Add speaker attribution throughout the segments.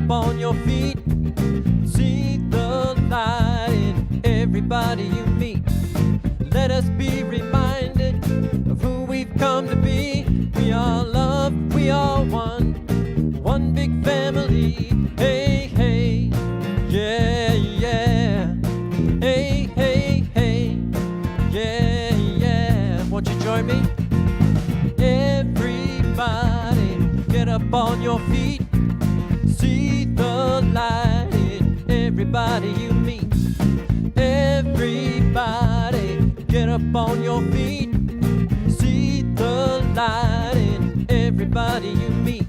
Speaker 1: up on your feet. See the light in everybody you meet. Let us be reminded of who we've come to be. We are love, we are one big family. Hey, hey, yeah, yeah. Hey, hey, hey, yeah, yeah. Won't you join me? Everybody, get up on your feet. See the light in everybody you meet. Everybody, get up on your feet. See the light in everybody you meet.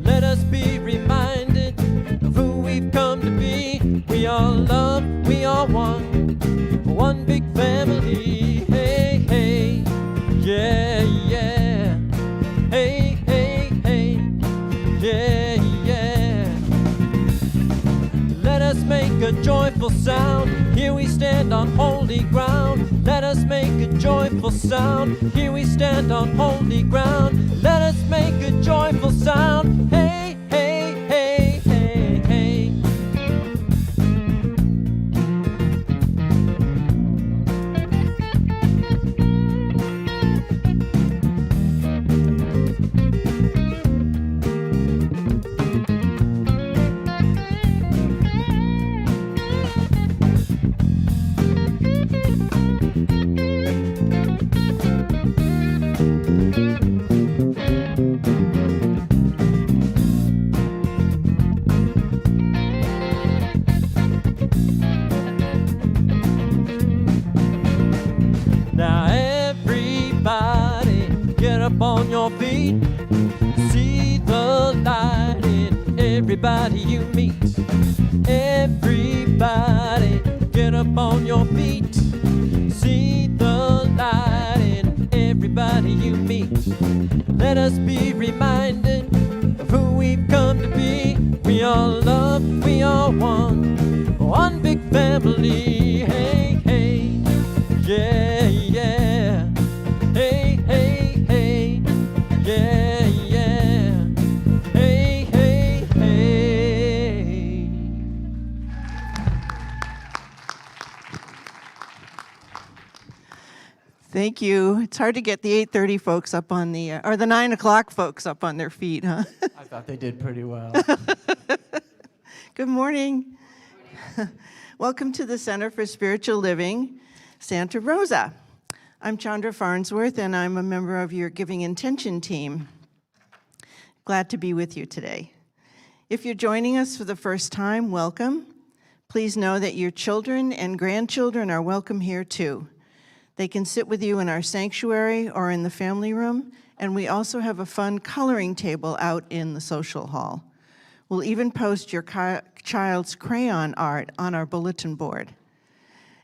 Speaker 1: Let us be reminded of who we've come to be. We are love, we are one big family. Hey, hey, yeah, yeah. Hey, hey, hey, yeah, yeah. Let us make a joyful sound. Here we stand on holy ground. Let us make a joyful sound. Here we stand on holy ground. Let us make a joyful sound. Hey, hey, hey, hey, hey. Now everybody, get up on your feet. See the light in everybody you meet. Everybody, get up on your feet. See the light in everybody you meet. Let us be reminded of who we've come to be. We are love, we are one big family. Hey, hey, yeah, yeah. Hey, hey, hey, yeah, yeah. Hey, hey, hey.
Speaker 2: Thank you. It's hard to get the 8:30 folks up on the, or the 9 o'clock folks up on their feet, huh?
Speaker 3: I thought they did pretty well.
Speaker 2: Good morning. Welcome to the Center for Spiritual Living, Santa Rosa. I'm Chandra Farnsworth, and I'm a member of your Giving Intention team. Glad to be with you today. If you're joining us for the first time, welcome. Please know that your children and grandchildren are welcome here too. They can sit with you in our sanctuary or in the family room, and we also have a fun coloring table out in the social hall. We'll even post your child's crayon art on our bulletin board.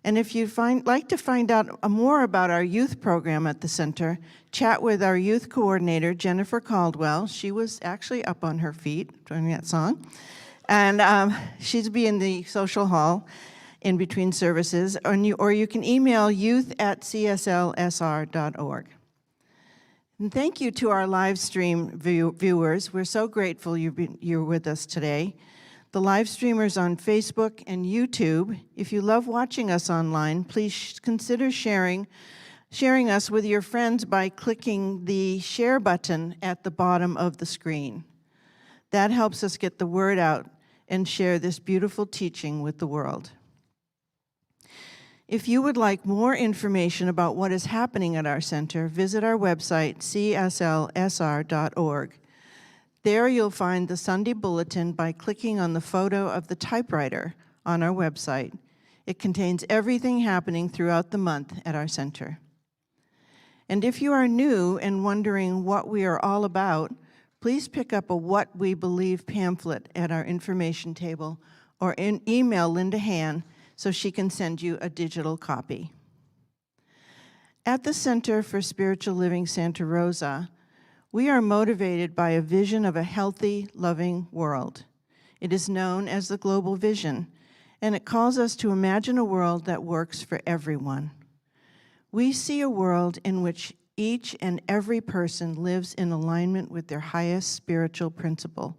Speaker 2: And if you'd like to find out more about our youth program at the center, chat with our youth coordinator, Jennifer Caldwell. She was actually up on her feet during that song. And she'll be in the social hall in between services, or you can email youth@cslsr.org. And thank you to our live stream viewers. We're so grateful you're with us today. The live streamers on Facebook and YouTube. If you love watching us online, please consider sharing us with your friends by clicking the share button at the bottom of the screen. That helps us get the word out and share this beautiful teaching with the world. If you would like more information about what is happening at our center, visit our website, cslsr.org. There you'll find the Sunday Bulletin by clicking on the photo of the typewriter on our website. It contains everything happening throughout the month at our center. And if you are new and wondering what we are all about, please pick up a What We Believe pamphlet at our information table or email Linda Han so she can send you a digital copy. At the Center for Spiritual Living Santa Rosa, we are motivated by a vision of a healthy, loving world. It is known as the Global Vision, and it calls us to imagine a world that works for everyone. We see a world in which each and every person lives in alignment with their highest spiritual principle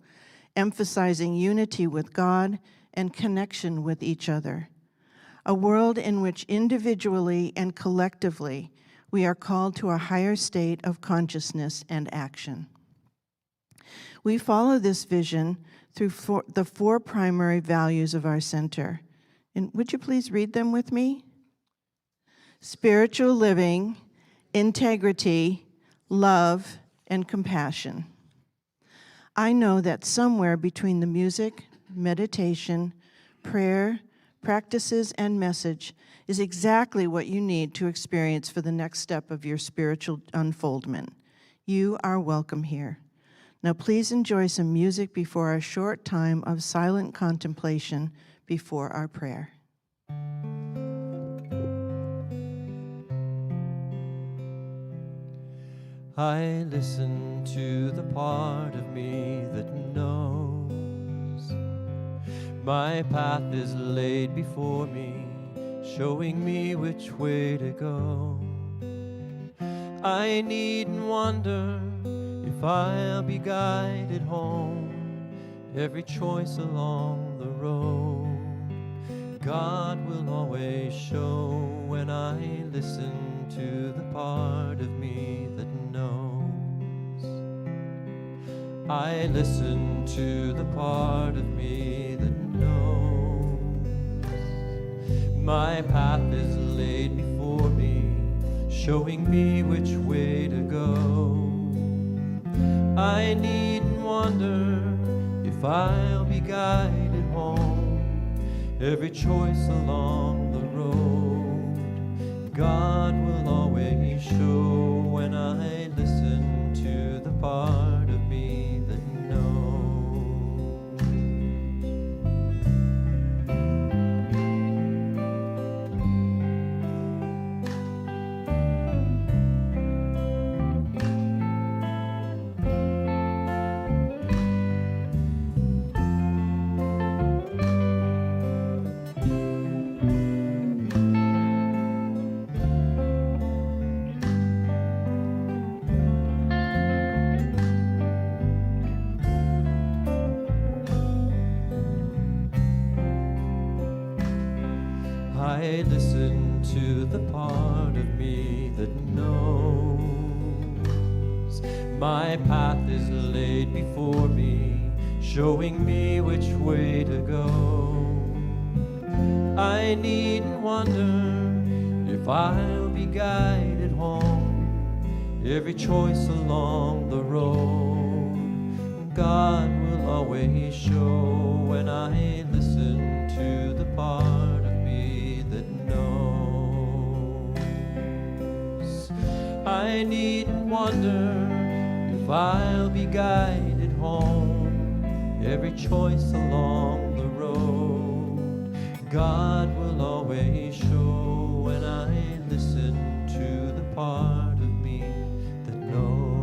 Speaker 2: emphasizing unity with God and connection with each other. A world in which individually and collectively we are called to a higher state of consciousness and action. We follow this vision through the four primary values of our center. And would you please read them with me? Spiritual living, integrity, love, and compassion. I know that somewhere between the music, meditation, prayer, practices, and message is exactly what you need to experience for the next step of your spiritual unfoldment. You are welcome here. Now please enjoy some music before a short time of silent contemplation before our prayer.
Speaker 1: I listen to the part of me that knows my path is laid before me, showing me which way to go. I needn't wonder if I'll be guided home, every choice along the road. God will always show when I listen to the part of me that knows. I listen to the part of me that knows. My path is laid before me, showing me which way to go. I needn't wonder if I'll be guided home, every choice along the road. God will always show when I listen to the part of me that knows. I listen to the part of me that knows. My path is laid before me, showing me which way to go. I needn't wonder if I'll be guided home, every choice along the road. God will always show when I listen to the part of me that knows. I needn't wonder if I'll be guided home, every choice along the road. God will always show when I listen to the part of me that knows.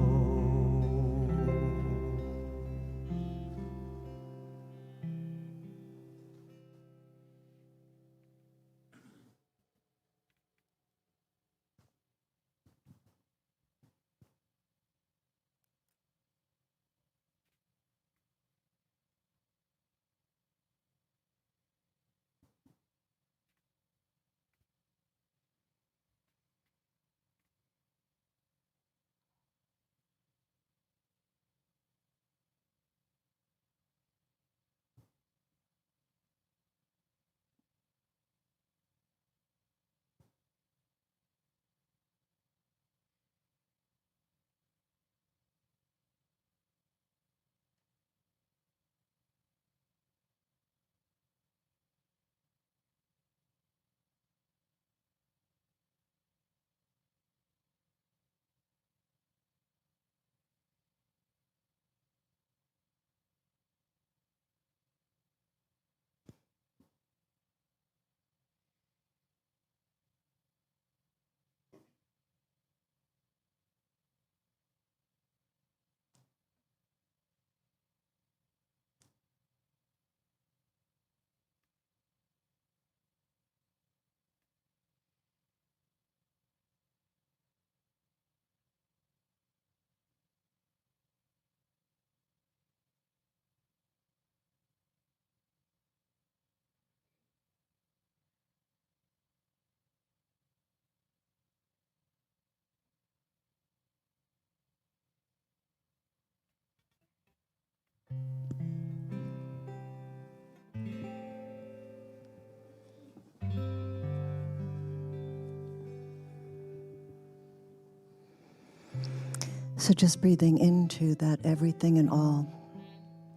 Speaker 4: So just breathing into that everything and all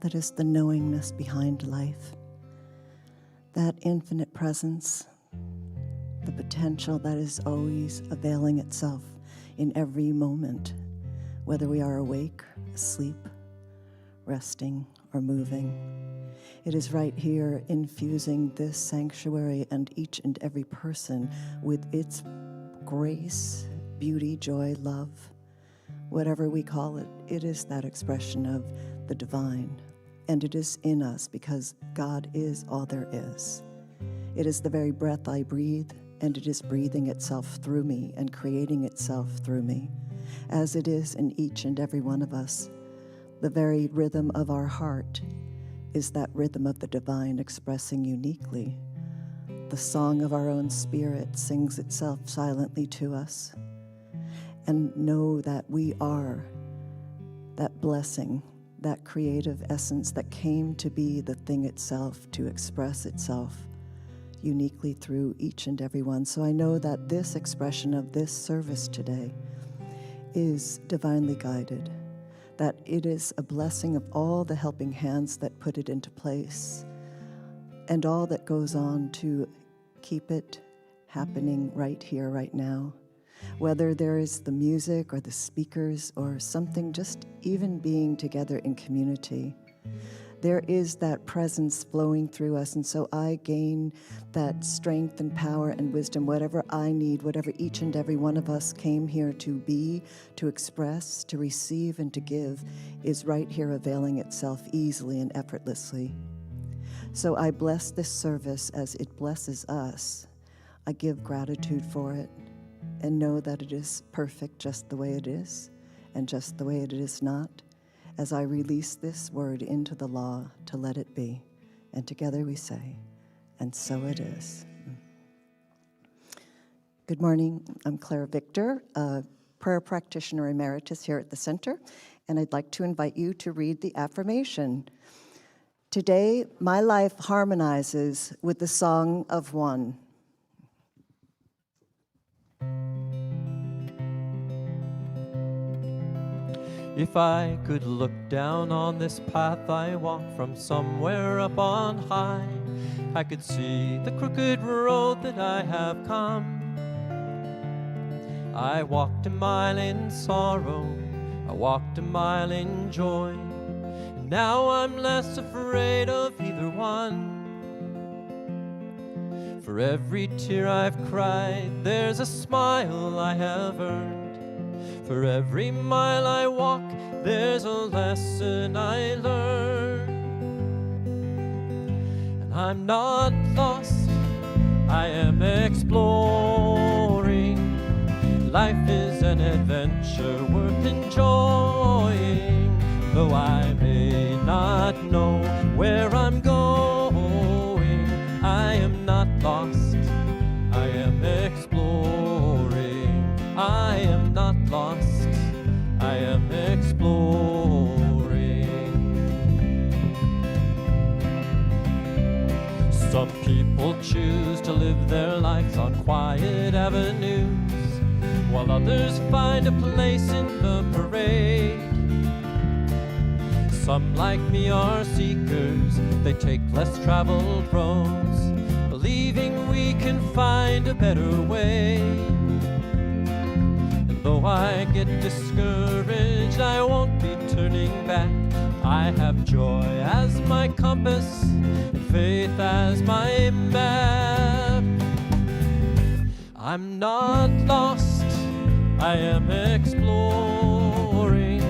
Speaker 4: that is the knowingness behind life, that infinite presence, the potential that is always availing itself in every moment, whether we are awake, asleep, resting, or moving. It is right here infusing this sanctuary and each and every person with its grace, beauty, joy, love. Whatever we call it, it is that expression of the divine. And it is in us because God is all there is. It is the very breath I breathe, and it is breathing itself through me and creating itself through me, as it is in each and every one of us. The very rhythm of our heart is that rhythm of the divine expressing uniquely. The song of our own spirit sings itself silently to us. And know that we are that blessing, that creative essence that came to be the thing itself, to express itself uniquely through each and every one. So I know that this expression of this service today is divinely guided, that it is a blessing of all the helping hands that put it into place and all that goes on to keep it happening right here, right now. Whether there is the music or the speakers or something, just even being together in community, there is that presence flowing through us. And so I gain that strength and power and wisdom, whatever I need, whatever each and every one of us came here to be, to express, to receive, and to give, is right here availing itself easily and effortlessly. So I bless this service as it blesses us. I give gratitude for it, and know that it is perfect just the way it is, and just the way it is not, as I release this word into the law to let it be. And together we say, and so it is. Good morning, I'm Claire Victor, a prayer practitioner emeritus here at the center, and I'd like to invite you to read the affirmation. Today, my life harmonizes with the song of one.
Speaker 1: If I could look down on this path I walk from somewhere up on high, I could see the crooked road that I have come. I walked a mile in sorrow, I walked a mile in joy, and now I'm less afraid of either one. For every tear I've cried, there's a smile I have earned. For every mile I walk, there's a lesson I learn. And I'm not lost, I am exploring. Life is an adventure worth enjoying. Though I may not know where I'm going, I am not lost, I am exploring. I am not lost, I am exploring. Some people choose to live their lives on quiet avenues, while others find a place in the parade. Some like me are seekers, they take less traveled roads, believing we can find a better way. Though I get discouraged, I won't be turning back. I have joy as my compass and faith as my map. I'm not lost, I am exploring.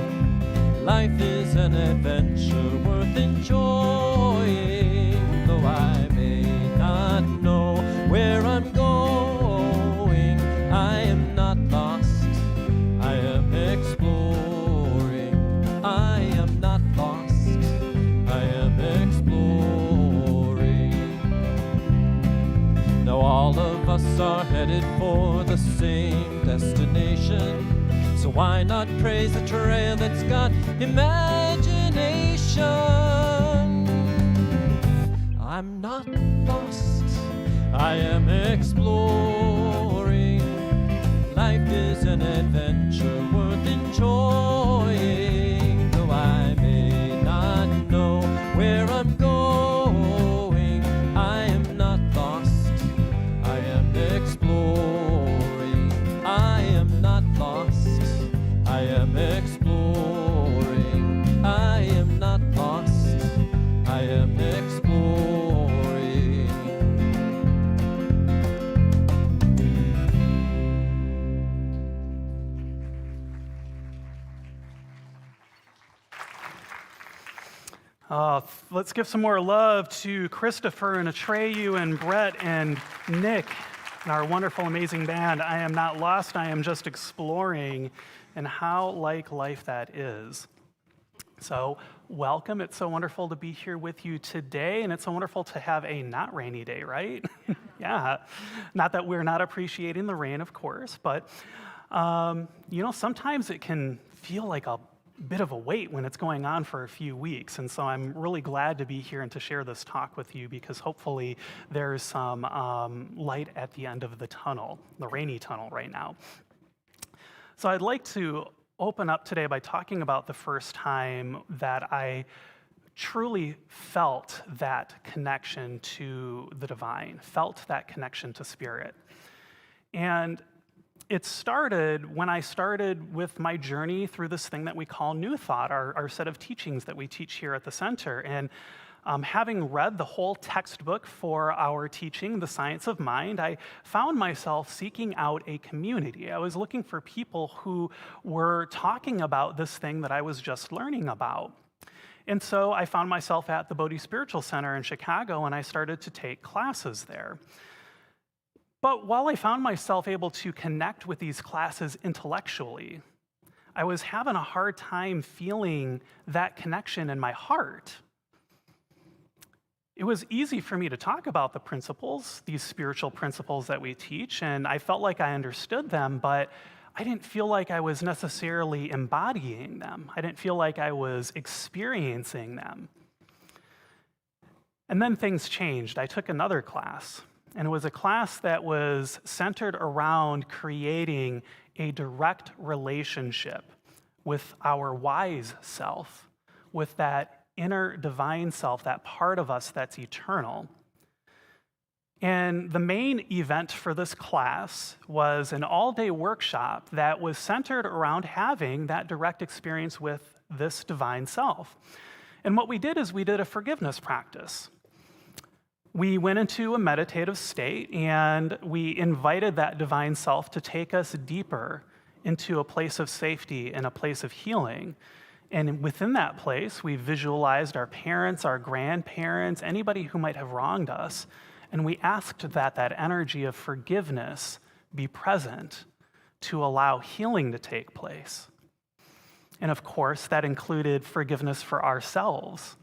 Speaker 1: Life is an adventure worth enjoying. Though I may not know where I'm going, I am not lost, I am exploring. I am not lost, I am exploring. Now all of us are headed for the same destination, so why not praise the trail that's got imagination? destination. I'm not lost, I am exploring. Life is an adventure worth enjoying. Though I may not know where I'm going, I am not lost, I am exploring. I am not lost, I am exploring. I am not lost, I am exploring.
Speaker 5: Let's give some more love to Christopher and Atreyu and Brett and Nick and our wonderful, amazing band. I am not lost, I am just exploring, and how like life that is. So welcome. It's so wonderful to be here with you today, and it's so wonderful to have a not rainy day, right? Yeah. Not that we're not appreciating the rain, of course, but sometimes it can feel like a bit of a wait when it's going on for a few weeks. And so I'm really glad to be here and to share this talk with you, because hopefully there's some light at the end of the tunnel, the rainy tunnel right now. So I'd like to open up today by talking about the first time that I truly felt that connection to the divine, felt that connection to spirit. And it started when I started with my journey through this thing that we call New Thought, our set of teachings that we teach here at the center. And having read the whole textbook for our teaching, The Science of Mind, I found myself seeking out a community. I was looking for people who were talking about this thing that I was just learning about. And so I found myself at the Bodhi Spiritual Center in Chicago, and I started to take classes there. But while I found myself able to connect with these classes intellectually, I was having a hard time feeling that connection in my heart. It was easy for me to talk about the principles, these spiritual principles that we teach, and I felt like I understood them, but I didn't feel like I was necessarily embodying them. I didn't feel like I was experiencing them. And then things changed. I took another class. And it was a class that was centered around creating a direct relationship with our wise self, with that inner divine self, that part of us that's eternal. And the main event for this class was an all-day workshop that was centered around having that direct experience with this divine self. And what we did is we did a forgiveness practice. We went into a meditative state, and we invited that divine self to take us deeper into a place of safety and a place of healing. And within that place, we visualized our parents, our grandparents, anybody who might have wronged us, and we asked that that energy of forgiveness be present to allow healing to take place. And of course, that included forgiveness for ourselves.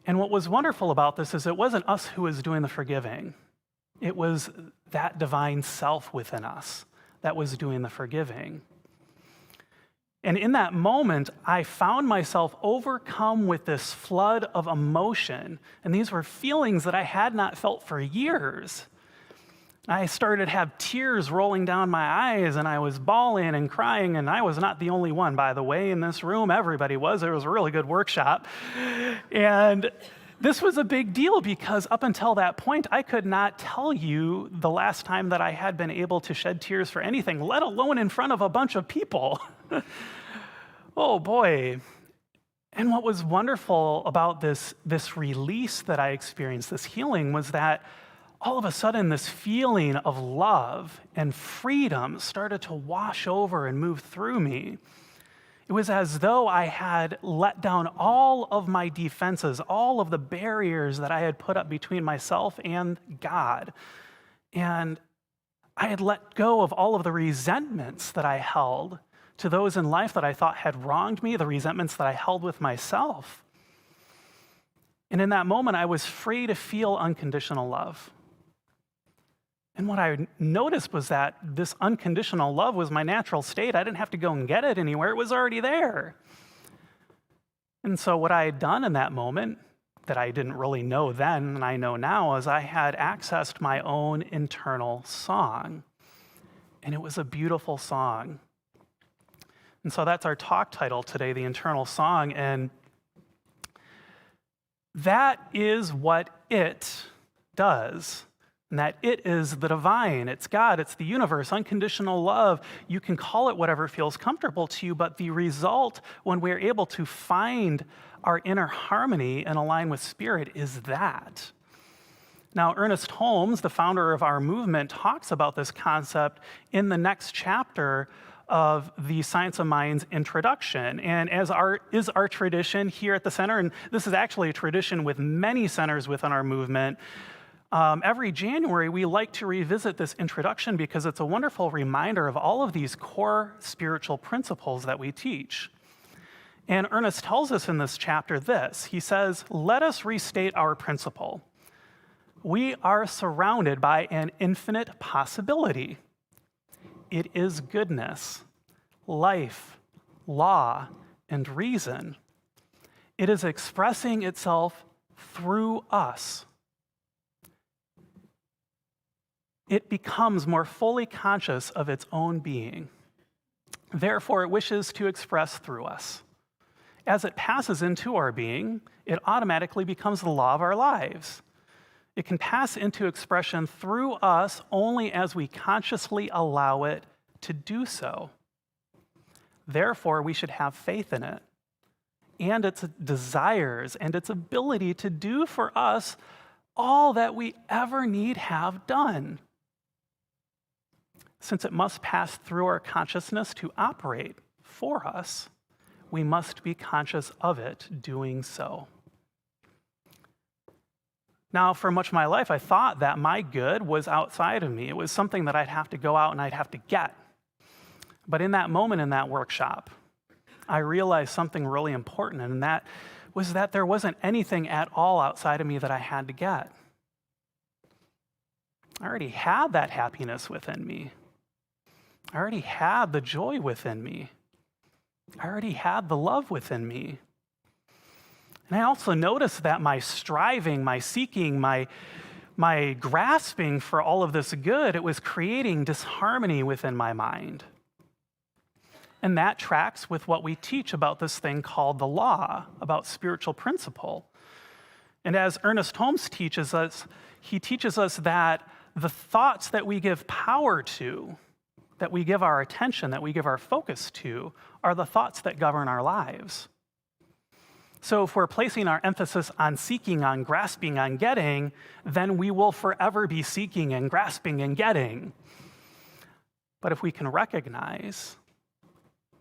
Speaker 5: And what was wonderful about this is it wasn't us who was doing the forgiving. It was that divine self within us that was doing the forgiving. And in that moment, I found myself overcome with this flood of emotion. And these were feelings that I had not felt for years. I started to have tears rolling down my eyes, and I was bawling and crying, and I was not the only one, by the way, in this room. Everybody was. It was a really good workshop. And this was a big deal because up until that point, I could not tell you the last time that I had been able to shed tears for anything, let alone in front of a bunch of people. Oh, boy. And what was wonderful about this release that I experienced, this healing, was that all of a sudden, this feeling of love and freedom started to wash over and move through me. It was as though I had let down all of my defenses, all of the barriers that I had put up between myself and God. And I had let go of all of the resentments that I held to those in life that I thought had wronged me, the resentments that I held with myself. And in that moment, I was free to feel unconditional love. And what I noticed was that this unconditional love was my natural state. I didn't have to go and get it anywhere. It was already there. And so what I had done in that moment that I didn't really know then and I know now is I had accessed my own internal song. And it was a beautiful song. And so that's our talk title today, The Internal Song. And that is what it does. And that it is the divine, it's God, it's the universe, unconditional love. You can call it whatever feels comfortable to you, but the result when we're able to find our inner harmony and align with spirit is that. Now, Ernest Holmes, the founder of our movement, talks about this concept in the next chapter of the Science of Mind's introduction. And as is our tradition here at the center, and this is actually a tradition with many centers within our movement, every January we like to revisit this introduction because it's a wonderful reminder of all of these core spiritual principles that we teach. And Ernest tells us in this chapter this. He says, "Let us restate our principle. We are surrounded by an infinite possibility. It is goodness, life, law, and reason. It is expressing itself through us. It becomes more fully conscious of its own being. Therefore, it wishes to express through us. As it passes into our being, it automatically becomes the law of our lives. It can pass into expression through us only as we consciously allow it to do so. Therefore, we should have faith in it and its desires and its ability to do for us all that we ever need have done. Since it must pass through our consciousness to operate for us, we must be conscious of it doing so." Now, for much of my life, I thought that my good was outside of me. It was something that I'd have to go out and I'd have to get. But in that moment in that workshop, I realized something really important, and that was that there wasn't anything at all outside of me that I had to get. I already had that happiness within me. I already had the joy within me. I already had the love within me. And I also noticed that my striving, my seeking, my grasping for all of this good, it was creating disharmony within my mind. And that tracks with what we teach about this thing called the law, about spiritual principle. And as Ernest Holmes teaches us, he teaches us that the thoughts that we give power to, that we give our attention, that we give our focus to, are the thoughts that govern our lives. So if we're placing our emphasis on seeking, on grasping, on getting, then we will forever be seeking and grasping and getting. But if we can recognize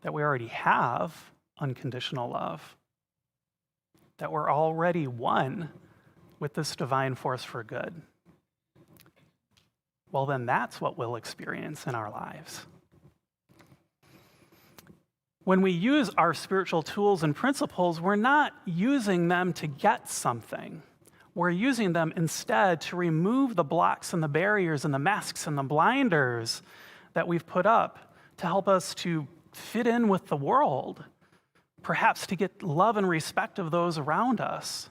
Speaker 5: that we already have unconditional love, that we're already one with this divine force for good, well, then that's what we'll experience in our lives. When we use our spiritual tools and principles, we're not using them to get something. We're using them instead to remove the blocks and the barriers and the masks and the blinders that we've put up to help us to fit in with the world, perhaps to get love and respect of those around us.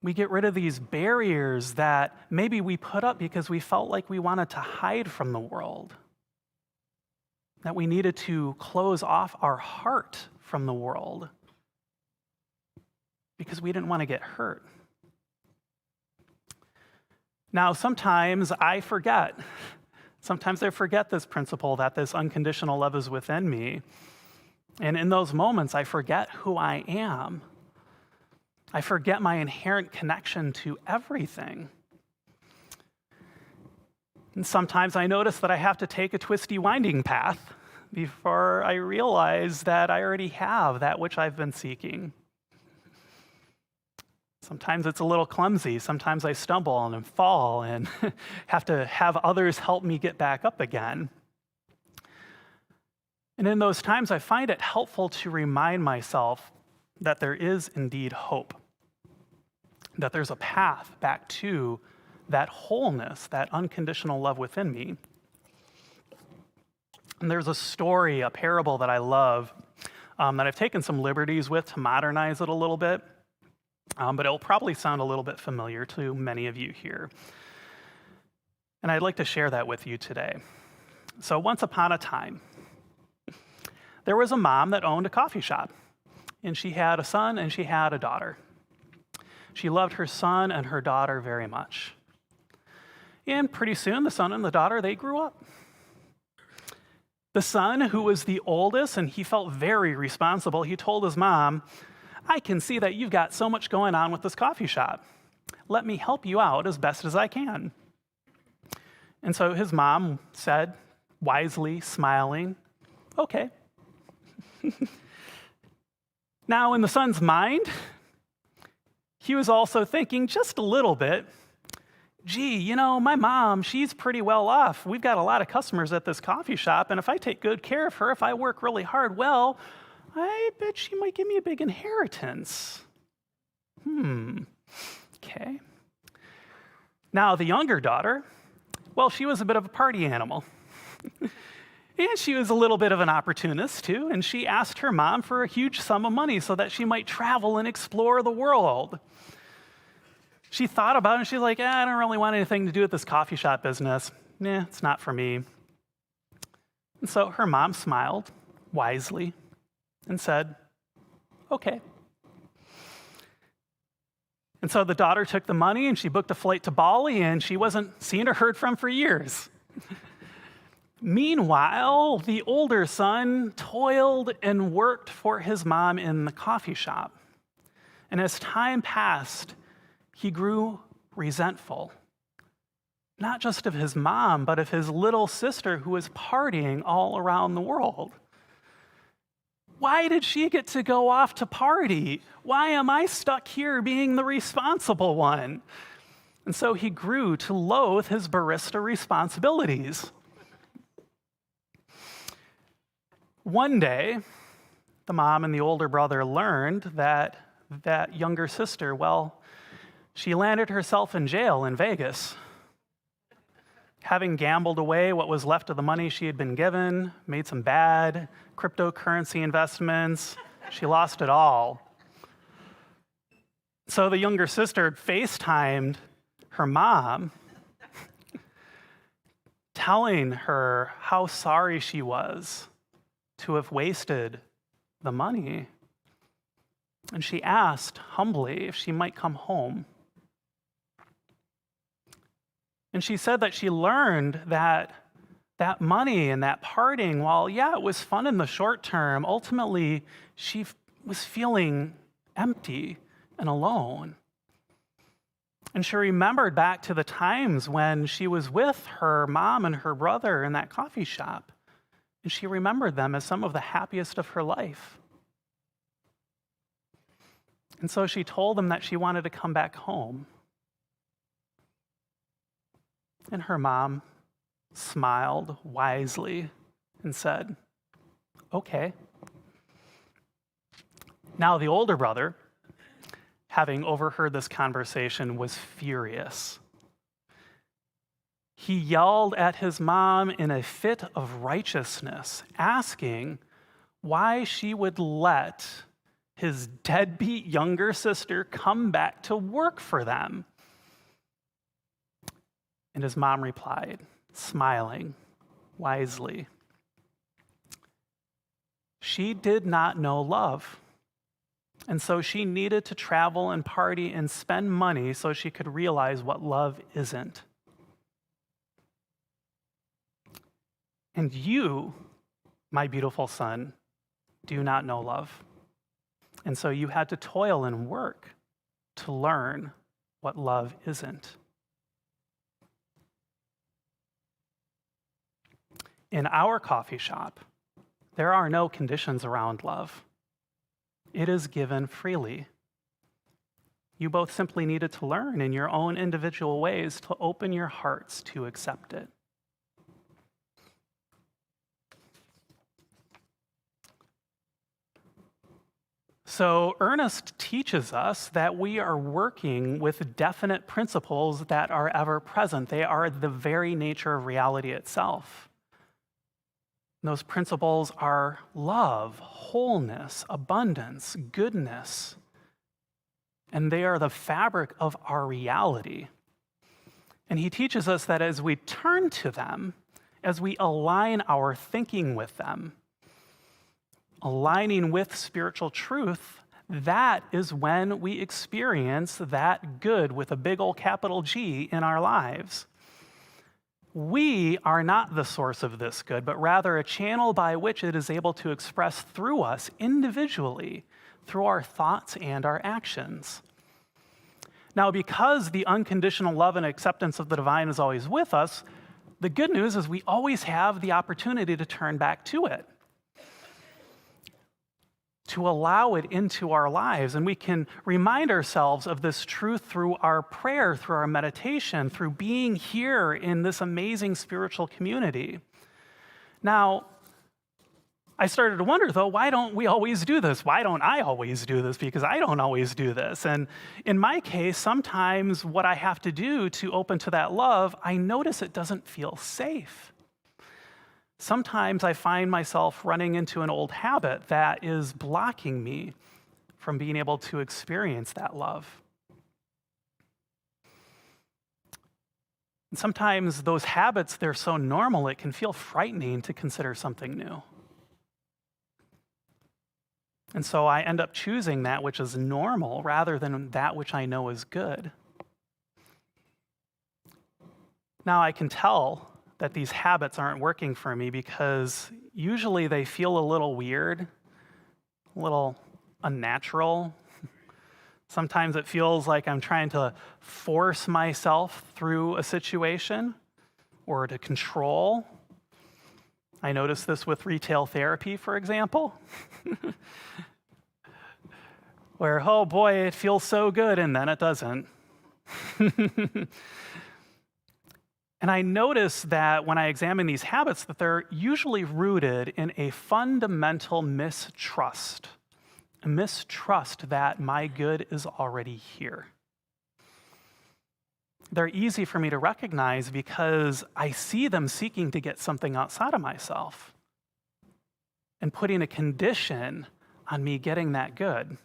Speaker 5: We get rid of these barriers that maybe we put up because we felt like we wanted to hide from the world, that we needed to close off our heart from the world because we didn't want to get hurt. Now, sometimes I forget. Sometimes I forget this principle that this unconditional love is within me. And in those moments, I forget who I am. I forget my inherent connection to everything. And sometimes I notice that I have to take a twisty, winding path before I realize that I already have that which I've been seeking. Sometimes it's a little clumsy. Sometimes I stumble and fall and have to have others help me get back up again. And in those times, I find it helpful to remind myself that there is indeed hope, that there's a path back to that wholeness, that unconditional love within me. And there's a story, a parable that I love that I've taken some liberties with to modernize it a little bit, but it'll probably sound a little bit familiar to many of you here. And I'd like to share that with you today. So once upon a time, there was a mom that owned a coffee shop, and she had a son and she had a daughter. She loved her son and her daughter very much. And pretty soon, the son and the daughter, they grew up. The son, who was the oldest, and he felt very responsible, he told his mom, "I can see that you've got so much going on with this coffee shop. Let me help you out as best as I can." And so his mom said, wisely, smiling, "Okay." Now, in the son's mind, he was also thinking just a little bit, "Gee, my mom, she's pretty well off. We've got a lot of customers at this coffee shop, and if I take good care of her, if I work really hard, well, I bet she might give me a big inheritance." Okay. Now, the younger daughter, well, she was a bit of a party animal. And she was a little bit of an opportunist, too, and she asked her mom for a huge sum of money so that she might travel and explore the world. She thought about it, and she's like, "I don't really want anything to do with this coffee shop business. It's not for me." And so her mom smiled wisely and said, "Okay." And so the daughter took the money, and she booked a flight to Bali, and she wasn't seen or heard from for years. Meanwhile, the older son toiled and worked for his mom in the coffee shop. And as time passed, he grew resentful, not just of his mom, but of his little sister who was partying all around the world. Why did she get to go off to party? Why am I stuck here being the responsible one? And so he grew to loathe his barista responsibilities. One day, the mom and the older brother learned that younger sister, well, she landed herself in jail in Vegas. Having gambled away what was left of the money she had been given, made some bad cryptocurrency investments, she lost it all. So the younger sister FaceTimed her mom, telling her how sorry she was to have wasted the money. And she asked humbly if she might come home. And she said that she learned that money and that partying, while, yeah, it was fun in the short term, ultimately she was feeling empty and alone. And she remembered back to the times when she was with her mom and her brother in that coffee shop. And she remembered them as some of the happiest of her life. And so she told them that she wanted to come back home. And her mom smiled wisely and said, "Okay." Now, the older brother, having overheard this conversation, was furious. He yelled at his mom in a fit of righteousness, asking why she would let his deadbeat younger sister come back to work for them. And his mom replied, smiling wisely, she did not know love. And so she needed to travel and party and spend money so she could realize what love isn't. And you, my beautiful son, do not know love. And so you had to toil and work to learn what love isn't. In our coffee shop, there are no conditions around love. It is given freely. You both simply needed to learn in your own individual ways to open your hearts to accept it. So Ernest teaches us that we are working with definite principles that are ever present. They are the very nature of reality itself. Those principles are love, wholeness, abundance, goodness, and they are the fabric of our reality. And he teaches us that as we turn to them, as we align our thinking with them, aligning with spiritual truth, that is when we experience that good with a big old capital G in our lives. We are not the source of this good, but rather a channel by which it is able to express through us individually, through our thoughts and our actions. Now, because the unconditional love and acceptance of the divine is always with us, the good news is we always have the opportunity to turn back to it, to allow it into our lives. And we can remind ourselves of this truth through our prayer, through our meditation, through being here in this amazing spiritual community. Now, I started to wonder, though, why don't we always do this? Why don't I always do this? Because I don't always do this. And in my case, sometimes what I have to do to open to that love, I notice it doesn't feel safe. Sometimes I find myself running into an old habit that is blocking me from being able to experience that love. And sometimes those habits, they're so normal, it can feel frightening to consider something new. And so I end up choosing that which is normal rather than that which I know is good. Now I can tell that these habits aren't working for me because usually they feel a little weird, a little unnatural. Sometimes it feels like I'm trying to force myself through a situation or to control. I notice this with retail therapy, for example, where, oh boy, it feels so good, and then it doesn't. And I notice that when I examine these habits, that they're usually rooted in a fundamental mistrust, a mistrust that my good is already here. They're easy for me to recognize because I see them seeking to get something outside of myself and putting a condition on me getting that good.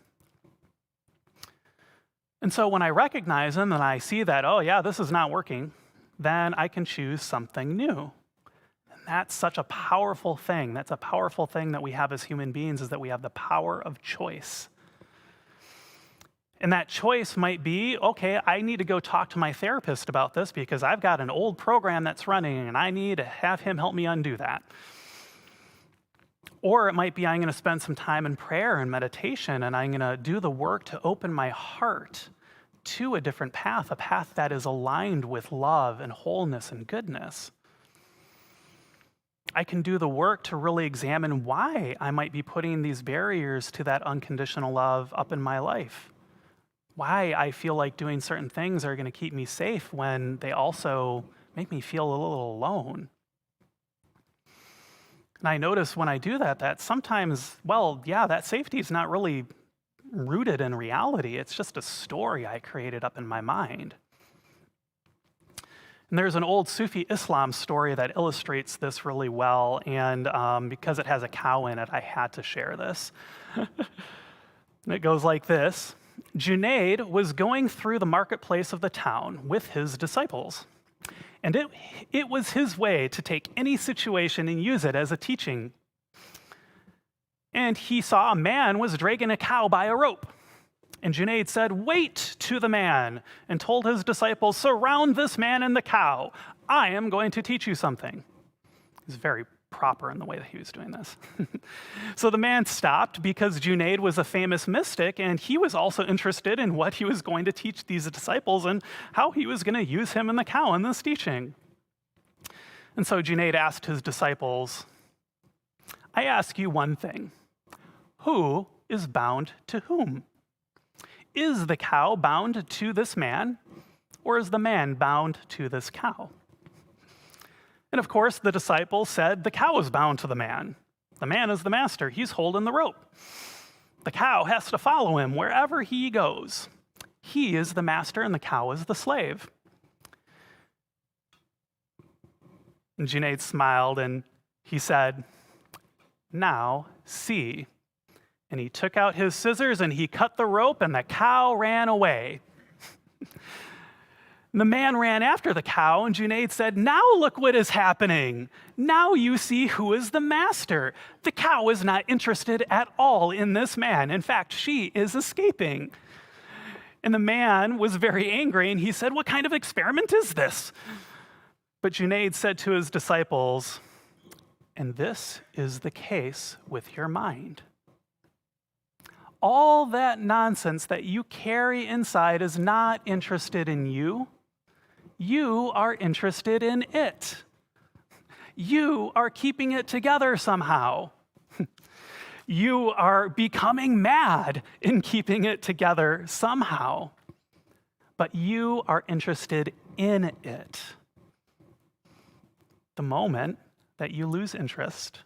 Speaker 5: And so when I recognize them and I see that, oh yeah, this is not working, then I can choose something new. And that's such a powerful thing. That's a powerful thing that we have as human beings, is that we have the power of choice. And that choice might be, okay, I need to go talk to my therapist about this because I've got an old program that's running and I need to have him help me undo that. Or it might be I'm going to spend some time in prayer and meditation and I'm going to do the work to open my heart to a different path, a path that is aligned with love and wholeness and goodness. I can do the work to really examine why I might be putting these barriers to that unconditional love up in my life. Why I feel like doing certain things are going to keep me safe when they also make me feel a little alone. And I notice when I do that, that sometimes, well, yeah, that safety is not really rooted in reality. It's just a story I created up in my mind. And there's an old Sufi Islam story that illustrates this really well, and because it has a cow in it, I had to share this. And it goes like this. Junaid was going through the marketplace of the town with his disciples, and it was his way to take any situation and use it as a teaching. And he saw a man was dragging a cow by a rope. And Junaid said, "Wait," to the man, and told his disciples, "Surround this man and the cow. I am going to teach you something." He's very proper in the way that he was doing this. So the man stopped because Junaid was a famous mystic, and he was also interested in what he was going to teach these disciples and how he was going to use him and the cow in this teaching. And so Junaid asked his disciples, "I ask you one thing. Who is bound to whom? Is the cow bound to this man, or is the man bound to this cow?" And of course, the disciples said, the cow is bound to the man. The man is the master. He's holding the rope. The cow has to follow him wherever he goes. He is the master and the cow is the slave. And Junaid smiled and he said, "Now see." And he took out his scissors and he cut the rope and the cow ran away. The man ran after the cow and Junaid said, "Now look what is happening. Now you see who is the master. The cow is not interested at all in this man. In fact, she is escaping." And the man was very angry and he said, "What kind of experiment is this?" But Junaid said to his disciples, "And this is the case with your mind. All that nonsense that you carry inside is not interested in you. You are interested in it. You are keeping it together somehow. You are becoming mad in keeping it together somehow. But you are interested in it. The moment that you lose interest,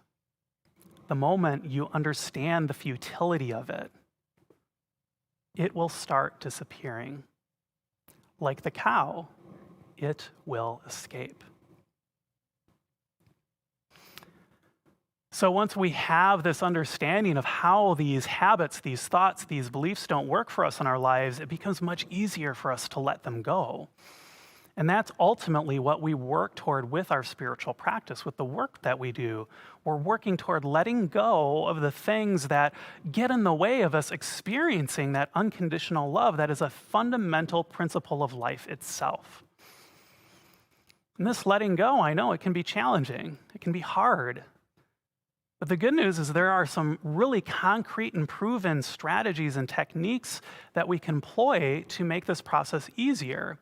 Speaker 5: the moment you understand the futility of it, it will start disappearing. Like the cow, it will escape. So once we have this understanding of how these habits, these thoughts, these beliefs don't work for us in our lives, it becomes much easier for us to let them go. And that's ultimately what we work toward with our spiritual practice, with the work that we do. We're working toward letting go of the things that get in the way of us experiencing that unconditional love that is a fundamental principle of life itself. And this letting go, I know it can be challenging. It can be hard. But the good news is there are some really concrete and proven strategies and techniques that we can employ to make this process easier.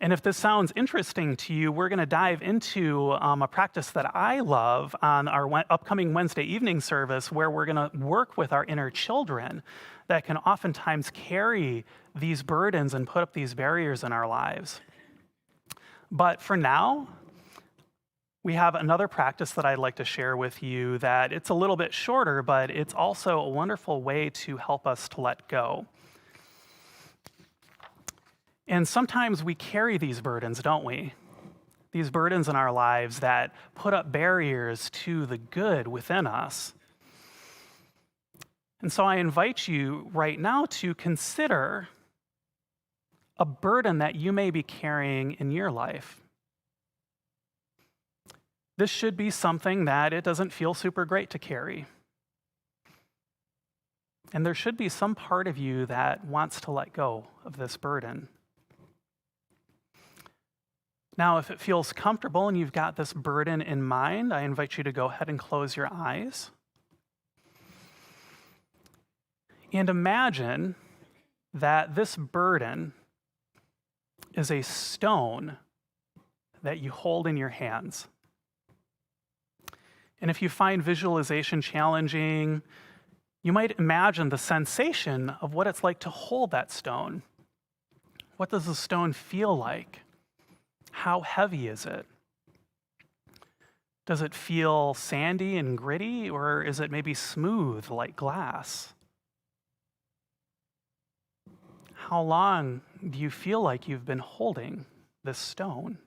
Speaker 5: And if this sounds interesting to you, we're going to dive into a practice that I love on our upcoming Wednesday evening service, where we're going to work with our inner children that can oftentimes carry these burdens and put up these barriers in our lives. But for now, we have another practice that I'd like to share with you that it's a little bit shorter, but it's also a wonderful way to help us to let go. And sometimes we carry these burdens, don't we? These burdens in our lives that put up barriers to the good within us. And so I invite you right now to consider a burden that you may be carrying in your life. This should be something that it doesn't feel super great to carry. And there should be some part of you that wants to let go of this burden. Now, if it feels comfortable and you've got this burden in mind, I invite you to go ahead and close your eyes. And imagine that this burden is a stone that you hold in your hands. And if you find visualization challenging, you might imagine the sensation of what it's like to hold that stone. What does the stone feel like? How heavy is it? Does it feel sandy and gritty, or is it maybe smooth like glass? How long do you feel like you've been holding this stone?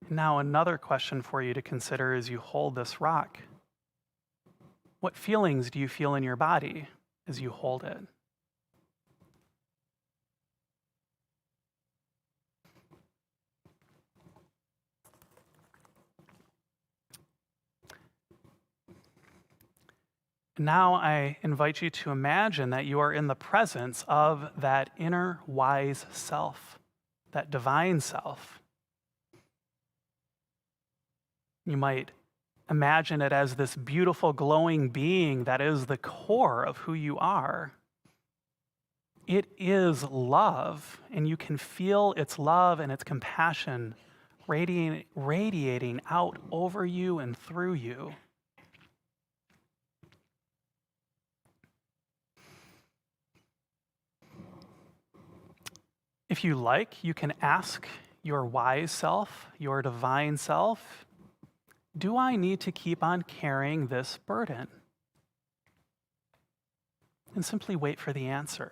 Speaker 5: Now, another question for you to consider as you hold this rock. What feelings do you feel in your body as you hold it? Now I invite you to imagine that you are in the presence of that inner wise self, that divine self. You might imagine it as this beautiful, glowing being that is the core of who you are. It is love, and you can feel its love and its compassion radiating out over you and through you. If you like, you can ask your wise self, your divine self, do I need to keep on carrying this burden? And simply wait for the answer.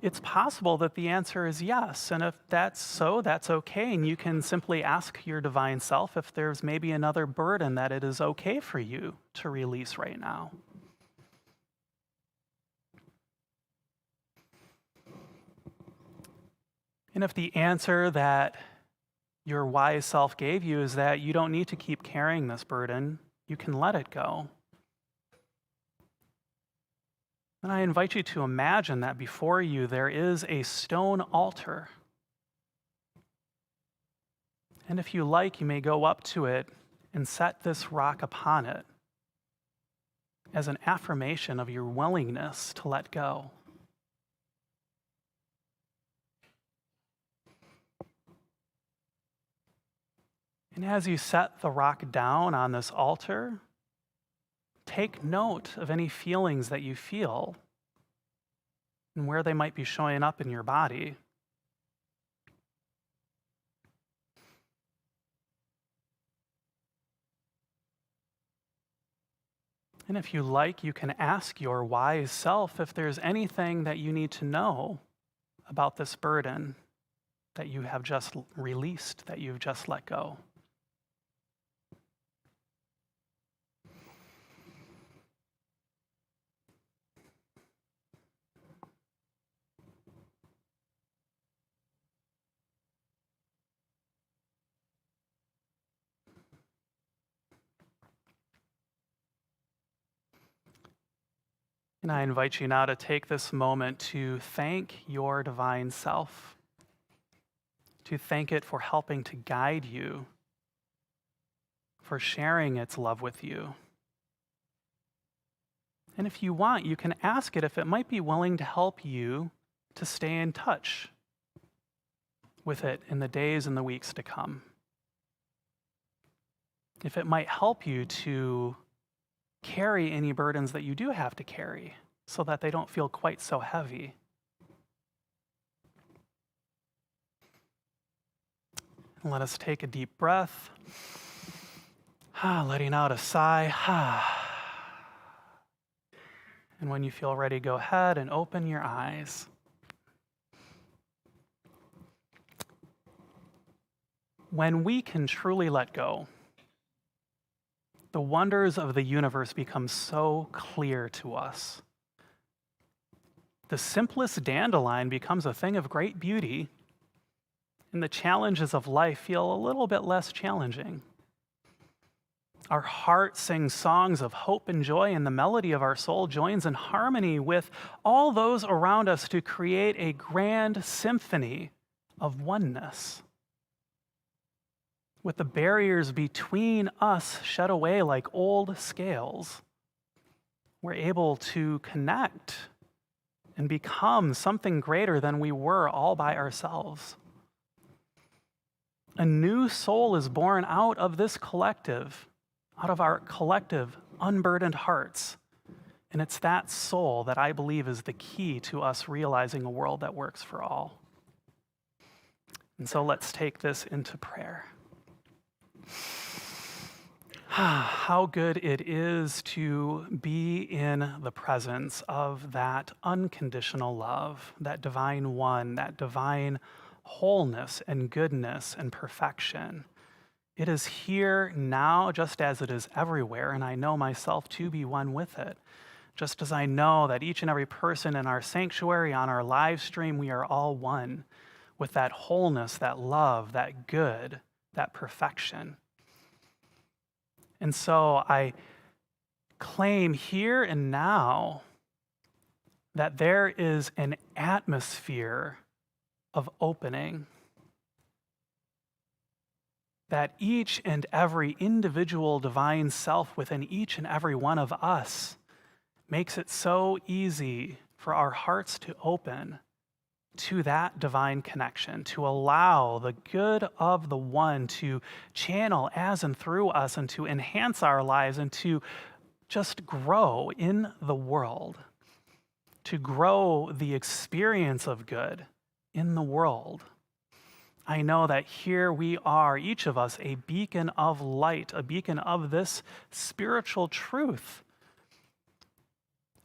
Speaker 5: It's possible that the answer is yes, and if that's so, that's okay, and you can simply ask your divine self if there's maybe another burden that it is okay for you to release right now. And if the answer that your wise self gave you is that you don't need to keep carrying this burden, you can let it go. And I invite you to imagine that before you there is a stone altar. And if you like, you may go up to it and set this rock upon it as an affirmation of your willingness to let go. And as you set the rock down on this altar, take note of any feelings that you feel and where they might be showing up in your body. And if you like, you can ask your wise self if there's anything that you need to know about this burden that you have just released, that you've just let go. And I invite you now to take this moment to thank your divine self, to thank it for helping to guide you, for sharing its love with you. And if you want, you can ask it if it might be willing to help you to stay in touch with it in the days and the weeks to come. If it might help you to carry any burdens that you do have to carry so that they don't feel quite so heavy. And let us take a deep breath, letting out a sigh. And when you feel ready, go ahead and open your eyes. When we can truly let go, the wonders of the universe become so clear to us. The simplest dandelion becomes a thing of great beauty, and the challenges of life feel a little bit less challenging. Our heart sings songs of hope and joy, and the melody of our soul joins in harmony with all those around us to create a grand symphony of oneness. With the barriers between us shed away like old scales, we're able to connect and become something greater than we were all by ourselves. A new soul is born out of this collective, out of our collective unburdened hearts. And it's that soul that I believe is the key to us realizing a world that works for all. And so let's take this into prayer. How good it is to be in the presence of that unconditional love, that divine one, that divine wholeness and goodness and perfection. It is here now just as it is everywhere, and I know myself to be one with it. Just as I know that each and every person in our sanctuary, on our live stream, we are all one with that wholeness, that love, that good, that perfection. And so I claim here and now that there is an atmosphere of opening, that each and every individual divine self within each and every one of us makes it so easy for our hearts to open to that divine connection, to allow the good of the one to channel as and through us and to enhance our lives and to just grow in the world. to grow the experience of good in the world. I know that here we are, each of us, a beacon of light, a beacon of this spiritual truth,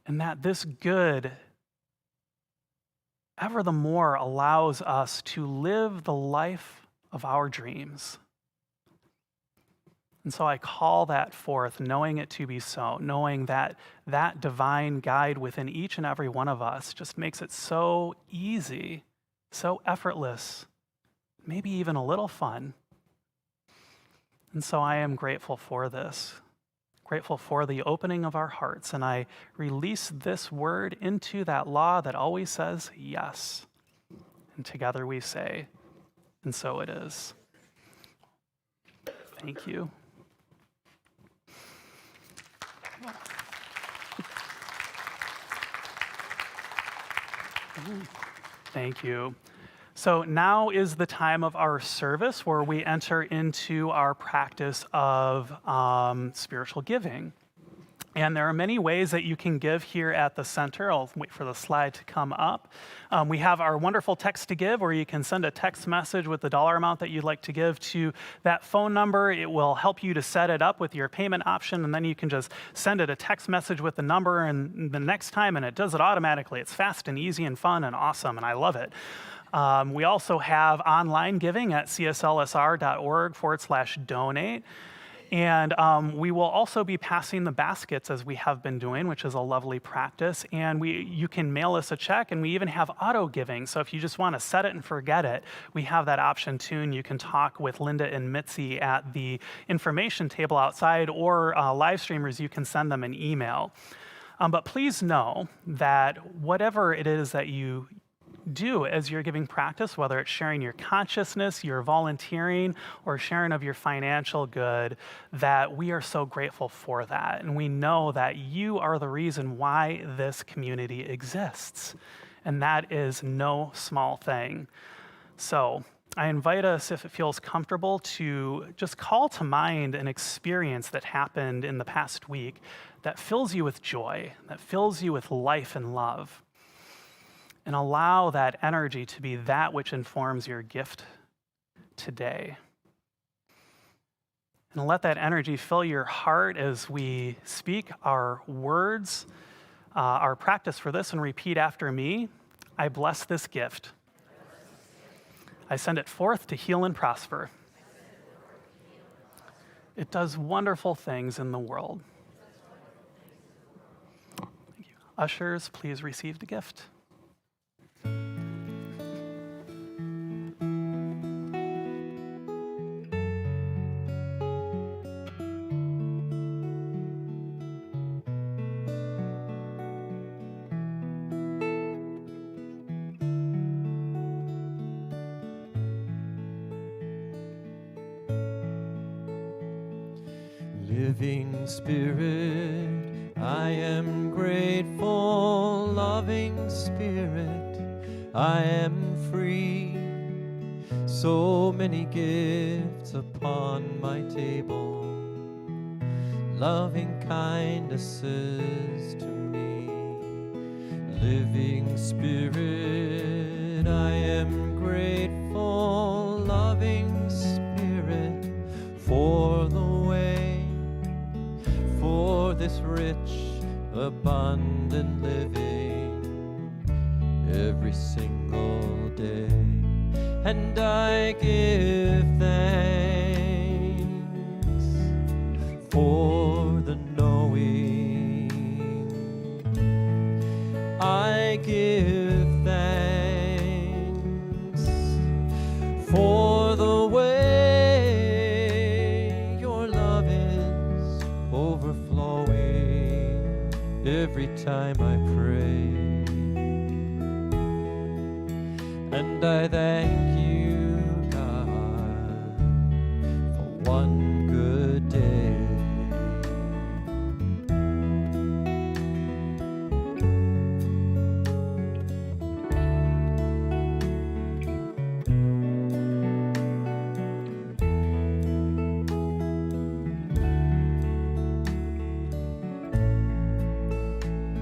Speaker 5: and that this good ever the more allows us to live the life of our dreams. And so I call that forth, knowing it to be so, knowing that that divine guide within each and every one of us just makes it so easy, so effortless, maybe even a little fun. And so I am grateful for this, grateful for the opening of our hearts. And I release this word into that law that always says yes. And together we say, and so it is. Thank you. Thank you. So now is the time of our service where we enter into our practice of spiritual giving. And there are many ways that you can give here at the center. I'll wait for the slide to come up. We have our wonderful text to give, where you can send a text message with the dollar amount that you'd like to give to that phone number. It will help you to set it up with your payment option, and then you can just send it a text message with the number and the next time, and it does it automatically. It's fast and easy and fun and awesome, and I love it. We also have online giving at cslsr.org/donate. And we will also be passing the baskets as we have been doing, which is a lovely practice. And you can mail us a check, and we even have auto giving. So if you just want to set it and forget it, we have that option too. And you can talk with Linda and Mitzi at the information table outside, or live streamers, you can send them an email. But please know that whatever it is that you do as your giving practice, whether it's sharing your consciousness, your volunteering, or sharing of your financial good, that we are so grateful for that. And we know that you are the reason why this community exists. And that is no small thing. So I invite us, if it feels comfortable, to just call to mind an experience that happened in the past week that fills you with joy, that fills you with life and love. And allow that energy to be that which informs your gift today. And let that energy fill your heart as we speak our words, our practice for this, and repeat after me. I bless this gift. I send it forth to heal and prosper. It does wonderful things in the world. Thank you. Ushers, please receive the gift.
Speaker 1: Living Spirit, I am grateful. Loving Spirit, I am free. So many gifts upon my table, loving kindnesses to me. Living Spirit, I am grateful. Loving Spirit, for the way, for this rich, abundant living every single day. And I give thanks for the knowing. I give thanks for the way your love is overflowing every time I pray. And I thank you, God, for one good day.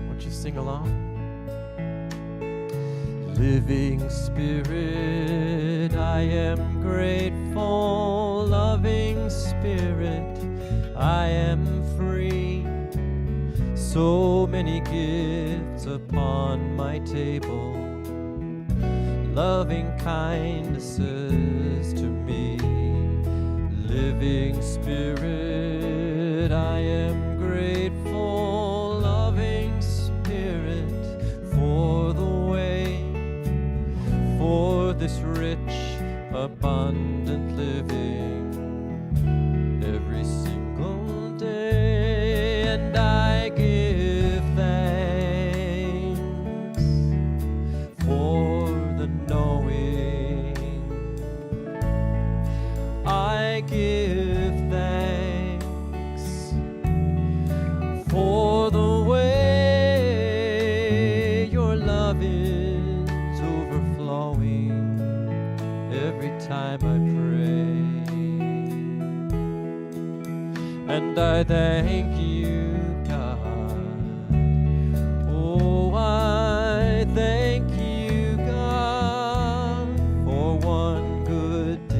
Speaker 1: Won't you sing along? Living Spirit, I am grateful. Loving Spirit, I am free. So many gifts upon my table, loving kindnesses to me. Living Spirit, I am grateful. Loving Spirit, for the way, for this rich, abundant living every single day. And I give thanks for the knowing. I give thanks for the way your love is overflowing every time I pray. And I thank you, God. Oh, I thank you, God, for one good day.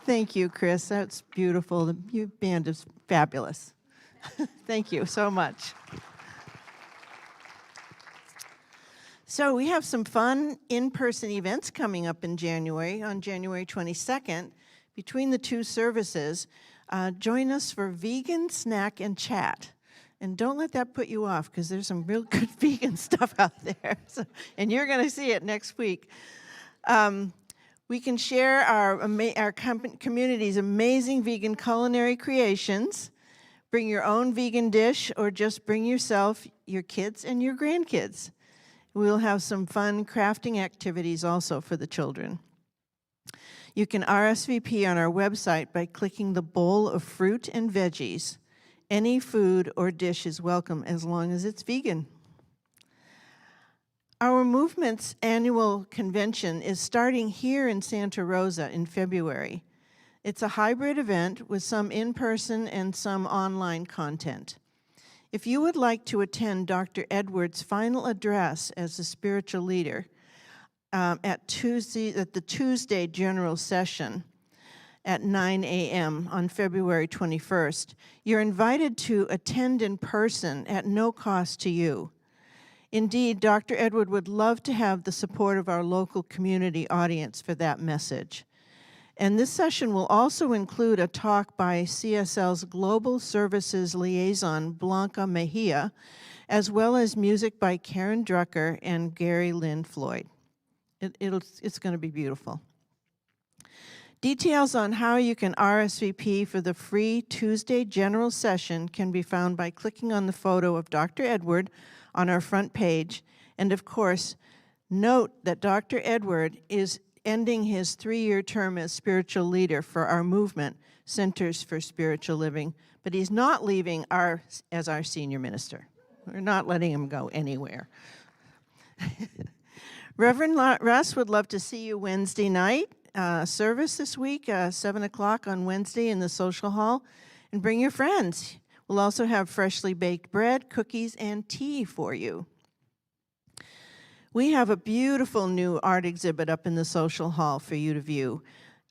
Speaker 2: Thank you, Chris. That's beautiful. The band is fabulous. Thank you so much. So we have some fun in-person events coming up in January, on January 22nd. Between the two services, join us for vegan snack and chat. And don't let that put you off, because there's some real good vegan stuff out there. And you're going to see it next week. We can share our community's amazing vegan culinary creations. Bring your own vegan dish, or just bring yourself, your kids, and your grandkids. We'll have some fun crafting activities also for the children. You can RSVP on our website by clicking the bowl of fruit and veggies. Any food or dish is welcome as long as it's vegan. Our movement's annual convention is starting here in Santa Rosa in February. It's a hybrid event with some in-person and some online content. If you would like to attend Dr. Edwards' final address as a spiritual leader at the Tuesday general session at 9 a.m. on February 21st, you're invited to attend in person at no cost to you. Indeed, Dr. Edward would love to have the support of our local community audience for that message. And this session will also include a talk by CSL's Global Services Liaison, Blanca Mejia, as well as music by Karen Drucker and Gary Lynn Floyd. It's going to be beautiful. Details on how you can RSVP for the free Tuesday general session can be found by clicking on the photo of Dr. Edward on our front page. And of course, note that Dr. Edward is ending his 3-year term as spiritual leader for our movement, Centers for Spiritual Living, but he's not leaving as our senior minister. We're not letting him go anywhere. Reverend Russ would love to see you Wednesday night service this week, 7 o'clock on Wednesday in the social hall, and bring your friends. We'll also have freshly baked bread, cookies, and tea for you. We have a beautiful new art exhibit up in the social hall for you to view.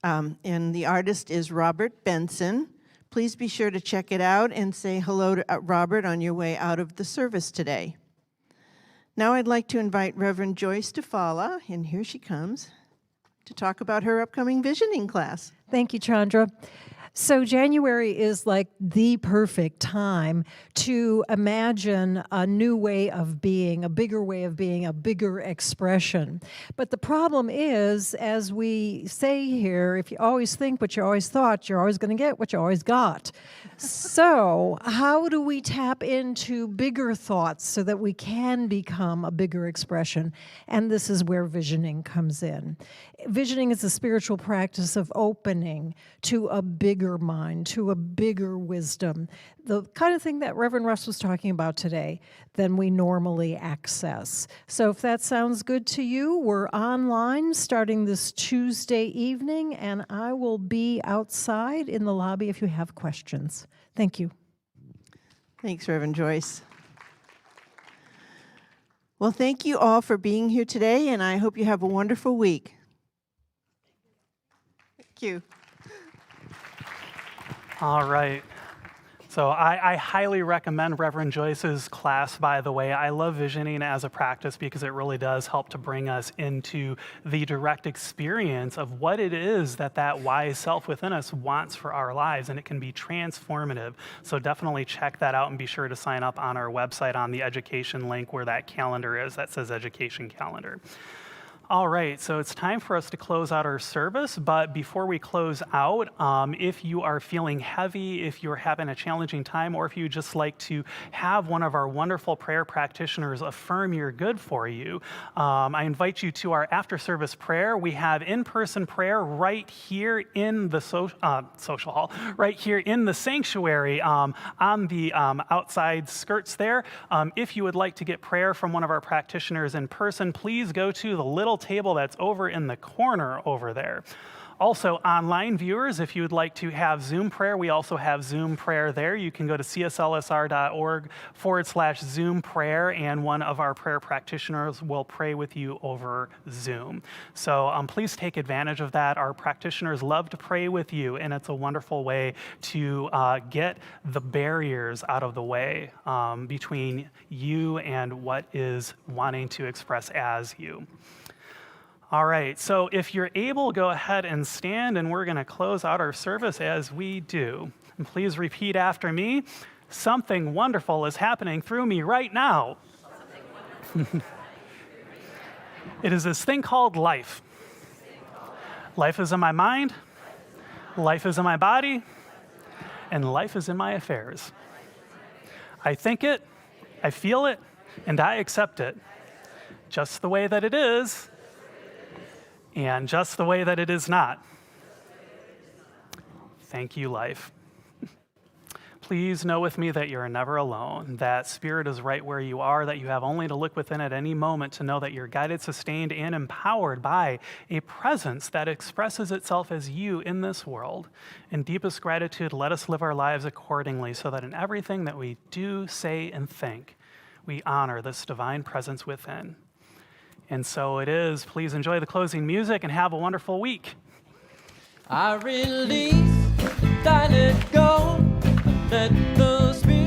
Speaker 2: And the artist is Robert Benson. Please be sure to check it out and say hello to Robert on your way out of the service today. Now I'd like to invite Reverend Joyce DeFala, and here she comes, to talk about her upcoming visioning class.
Speaker 6: Thank you, Chandra. So January is like the perfect time to imagine a new way of being, a bigger way of being, a bigger expression. But the problem is, as we say here, if you always think what you always thought, you're always going to get what you always got. So how do we tap into bigger thoughts so that we can become a bigger expression? And this is where visioning comes in. Visioning is a spiritual practice of opening to a bigger mind, to a bigger wisdom, the kind of thing that Reverend Russ was talking about today than we normally access. So if that sounds good to you, we're online starting this Tuesday evening, and I will be outside in the lobby if you have questions. Thank you.
Speaker 2: Thanks, Reverend Joyce. Well, thank you all for being here today, and I hope you have a wonderful week. Thank you.
Speaker 5: All right. So I highly recommend Reverend Joyce's class, by the way. I love visioning as a practice because it really does help to bring us into the direct experience of what it is that wise self within us wants for our lives, and it can be transformative. So definitely check that out and be sure to sign up on our website on the education link where that calendar is that says Education Calendar. All right, so it's time for us to close out our service, but before we close out, if you are feeling heavy, if you're having a challenging time, or if you just like to have one of our wonderful prayer practitioners affirm your good for you, I invite you to our after-service prayer. We have in-person prayer right here in the social hall, right here in the sanctuary on the outside skirts there. If you would like to get prayer from one of our practitioners in person, please go to the little table that's over in the corner over there. Also, online viewers, if you would like to have Zoom prayer, we also have Zoom prayer there. You can go to cslsr.org/Zoom prayer, and one of our prayer practitioners will pray with you over Zoom. So please take advantage of that. Our practitioners love to pray with you, and it's a wonderful way to get the barriers out of the way between you and what is wanting to express as you. All right, so if you're able, go ahead and stand, and we're going to close out our service as we do. And please repeat after me. Something wonderful is happening through me right now. It is this thing called life. Life is in my mind, life is in my body, and life is in my affairs. I think it, I feel it, and I accept it, just the way that it is, and just the way that it is not. Thank you, life. Please know with me that you're never alone, that Spirit is right where you are, that you have only to look within at any moment to know that you're guided, sustained, and empowered by a presence that expresses itself as you in this world. In deepest gratitude, let us live our lives accordingly so that in everything that we do, say, and think, we honor this divine presence within. And so it is. Please enjoy the closing music and have a wonderful week.
Speaker 1: I release, I let go, let the Spirit